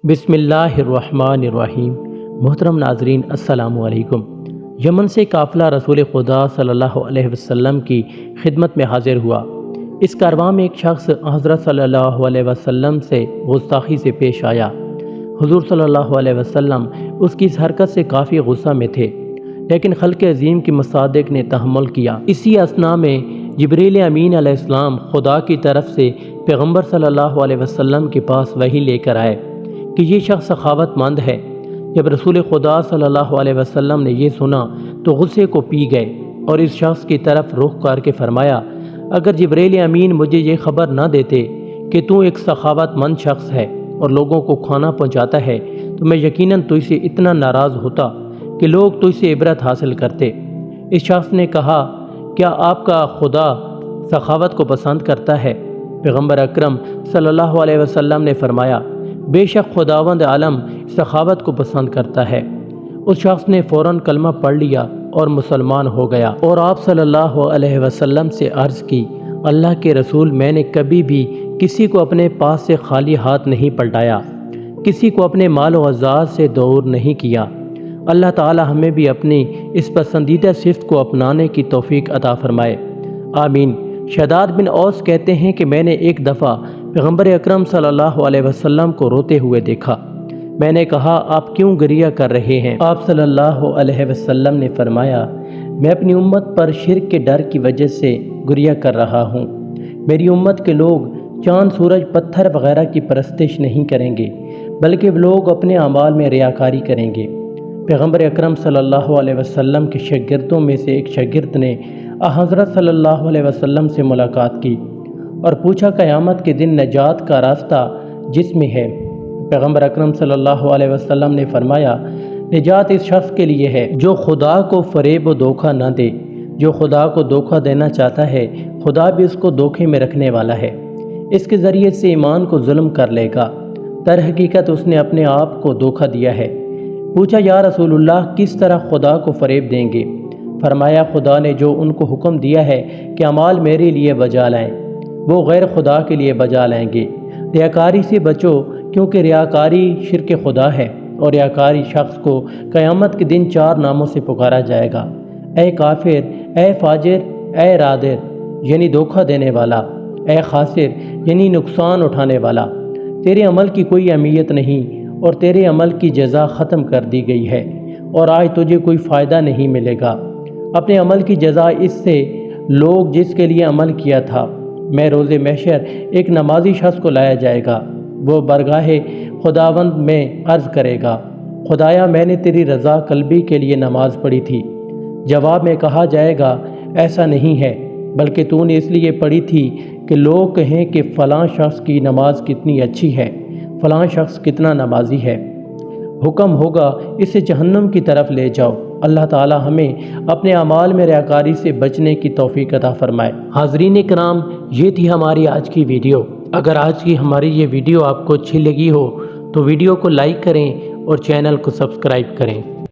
بسم اللہ الرحمن الرحیم۔ محترم ناظرین السلام علیکم۔ یمن سے قافلہ رسول خدا صلی اللہ علیہ وسلم کی خدمت میں حاضر ہوا۔ اس کارواں میں ایک شخص حضرت صلی اللہ علیہ وسلم سے گستاخی سے پیش آیا۔ حضور صلی اللہ علیہ وسلم اس کی اس حرکت سے کافی غصہ میں تھے، لیکن خلق عظیم کی مصادق نے تحمل کیا۔ اسی اثناء میں جبریل امین علیہ السلام خدا کی طرف سے پیغمبر صلی اللہ علیہ وسلم کے پاس وحی لے کر آئے کہ یہ شخص سخاوت مند ہے۔ جب رسول خدا صلی اللہ علیہ وسلم نے یہ سنا تو غصے کو پی گئے اور اس شخص کی طرف رخ کر کے فرمایا، اگر جبریل امین مجھے یہ خبر نہ دیتے کہ تو ایک سخاوت مند شخص ہے اور لوگوں کو کھانا پہنچاتا ہے تو میں یقیناً تجھ سے اتنا ناراض ہوتا کہ لوگ تجھ سے عبرت حاصل کرتے۔ اس شخص نے کہا، کیا آپ کا خدا سخاوت کو پسند کرتا ہے؟ پیغمبر اکرم صلی اللہ علیہ وسلم نے فرمایا، بے شک خداوند عالم سخاوت کو پسند کرتا ہے۔ اس شخص نے فوراً کلمہ پڑھ لیا اور مسلمان ہو گیا، اور آپ صلی اللہ علیہ وسلم سے عرض کی، اللہ کے رسول، میں نے کبھی بھی کسی کو اپنے پاس سے خالی ہاتھ نہیں پلٹایا، کسی کو اپنے مال و اعزاز سے دور نہیں کیا۔ اللہ تعالی ہمیں بھی اپنی اس پسندیدہ صفت کو اپنانے کی توفیق عطا فرمائے، آمین۔ شداد بن اوس کہتے ہیں کہ میں نے ایک دفعہ پیغمبر اکرم صلی اللہ علیہ وسلم کو روتے ہوئے دیکھا۔ میں نے کہا، آپ کیوں گریہ کر رہے ہیں؟ آپ صلی اللہ علیہ وسلم نے فرمایا، میں اپنی امت پر شرک کے ڈر کی وجہ سے گریہ کر رہا ہوں۔ میری امت کے لوگ چاند، سورج، پتھر وغیرہ کی پرستش نہیں کریں گے، بلکہ لوگ اپنے اعمال میں ریاکاری کریں گے۔ پیغمبر اکرم صلی اللہ علیہ وسلم کے شاگردوں میں سے ایک شاگرد نے حضرت صلی اللہ علیہ وسلم سے ملاقات کی اور پوچھا، قیامت کے دن نجات کا راستہ جس میں ہے؟ پیغمبر اکرم صلی اللہ علیہ وسلم نے فرمایا، نجات اس شخص کے لیے ہے جو خدا کو فریب و دھوکہ نہ دے۔ جو خدا کو دھوکہ دینا چاہتا ہے، خدا بھی اس کو دھوکے میں رکھنے والا ہے۔ اس کے ذریعے سے ایمان کو ظلم کر لے گا، در حقیقت اس نے اپنے آپ کو دھوکہ دیا ہے۔ پوچھا، یا رسول اللہ، کس طرح خدا کو فریب دیں گے؟ فرمایا، خدا نے جو ان کو حکم دیا ہے کہ اعمال میرے لیے بجا لائیں، وہ غیر خدا کے لیے بجا لائیں گے۔ ریاکاری سے بچو، کیونکہ ریاکاری شرک خدا ہے، اور ریاکاری شخص کو قیامت کے دن 4 ناموں سے پکارا جائے گا، اے کافر، اے فاجر، اے رادر یعنی دھوکہ دینے والا، اے خاسر یعنی نقصان اٹھانے والا۔ تیرے عمل کی کوئی اہمیت نہیں اور تیرے عمل کی جزا ختم کر دی گئی ہے، اور آج تجھے کوئی فائدہ نہیں ملے گا۔ اپنے عمل کی جزا اس سے لوگ جس کے لیے عمل کیا تھا۔ میں روز محشر ایک نمازی شخص کو لایا جائے گا، وہ برگاہ خداوند میں عرض کرے گا، خدایا میں نے تیری رضا قلبی کے لیے نماز پڑھی تھی۔ جواب میں کہا جائے گا، ایسا نہیں ہے، بلکہ تو نے اس لیے پڑھی تھی کہ لوگ کہیں کہ فلاں شخص کی نماز کتنی اچھی ہے، فلاں شخص کتنا نمازی ہے۔ حکم ہوگا، اسے جہنم کی طرف لے جاؤ۔ اللہ تعالی ہمیں اپنے اعمال میں ریاکاری سے بچنے کی توفیق عطا فرمائے۔ حاضرین کرام، یہ تھی ہماری آج کی ویڈیو۔ اگر آج کی ہماری یہ ویڈیو آپ کو اچھی لگی ہو تو ویڈیو کو لائک کریں اور چینل کو سبسکرائب کریں۔